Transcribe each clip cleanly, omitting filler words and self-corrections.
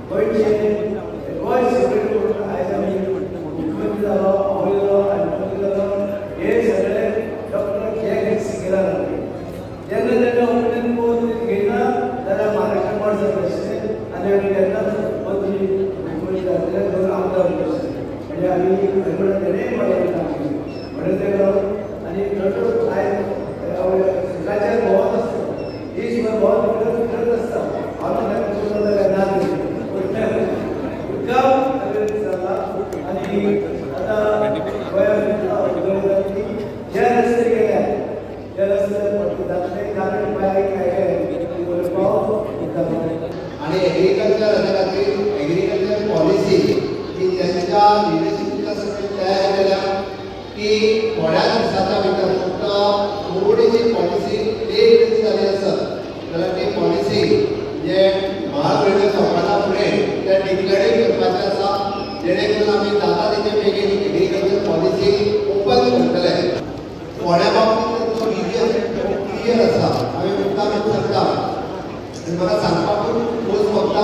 गोंयचे गोंय सेपरेट करून आयज आमी मुख्यमंत्री जालो अवयलो आनी मंत्री जालो हे सगळे डॉक्टर के सिंगेला लागले जेन्ना जेन्ना उमेदीन पळोवन घेयना जाल्यार महाराष्ट्र पडचो तशें आनी आमी केन्नाच मंत्री मुख्यमंत्री जातले दोन आमदार तशें म्हणजे आमी तेणेय बरें काम केलें म्हणून ते लागून आनी थंय आयज सिंगाचेर भोंवत आसता देशभर भोंवत फिरत आसता हांव ताका जाल्यार ना उदकां जाला आनी आतां गोंयांत जे रस्ते गेल्या ते रस्ते जातले कारण आणि एग्रीकल्चर हाच्या खातीर एग्रीकल्चर पॉलिसी ही त्यांच्या लिडरशिपच्या सगळी तयार केल्या की थोड्या दिवसांच्या भितर फक्त थोडीशी पॉलिसी लेट जाली आसत जाल्यार ती पॉलिसी जे महागडे सोपाना फुडें त्या डिक्लेअरिंग करपाचें आसा जेणे करून आमी जाता तितले बेगीन एग्रीकल्चर पॉलिसी ओपन करतले थोड्या बाबतींत तो रिजन क्लियर आसा हांवें मुद्दाम सांगता आनी म्हाका सांगपाकूच खोस भोगता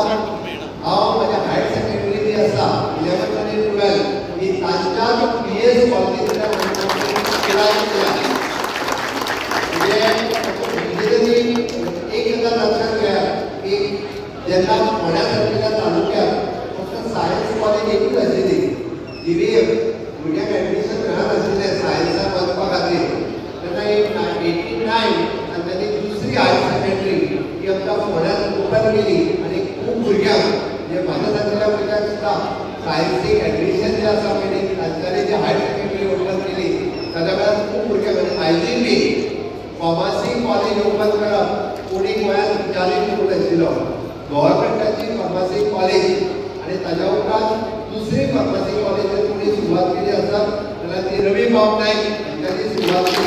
हांव म्हाज्या हायर सेकंडरी जी आसा 11th आनी 12th ही तांच्याच पीएस कॉलेजींतल्यान म्हणजे एक गजाल लक्षात घ्या की जेन्ना फोंड्या सारकेल्या तालुक्यात फक्त सायन्स कॉलेज एकूच आशिल्ली DVM भुरग्यांक एडमिशन मेळत आशिल्लें सायन्साक वचपा खातीर तेन्ना 89 आनी ताची दुसरी हायर सेकंडरी ही आमकां फोंड्यांत ओपन केली आनी खूब भुरग्यांक जे म्हाज्या सारकेल्या भुरग्यांक सुद्दां सायन्सीक एडमिशन जे आसा पळय तांच्यानी जी हायर सेकंडरी ओपन केली ताच्या वेळार खूब भुरग्यांक आनी आयजूय बी फार्मासी कॉलेज ओपन करप कोणी गोंयांत विचारीत करून आशिल्लो गव्हर्मेंटाची फार्मासी कॉलेज आनी ताच्या उपरांत दुसरी फार्मासी कॉलेज जर कोणी सुरवात केली आसा जाल्यार ती रवी बाब नायक हांच्यानी सुरवात केली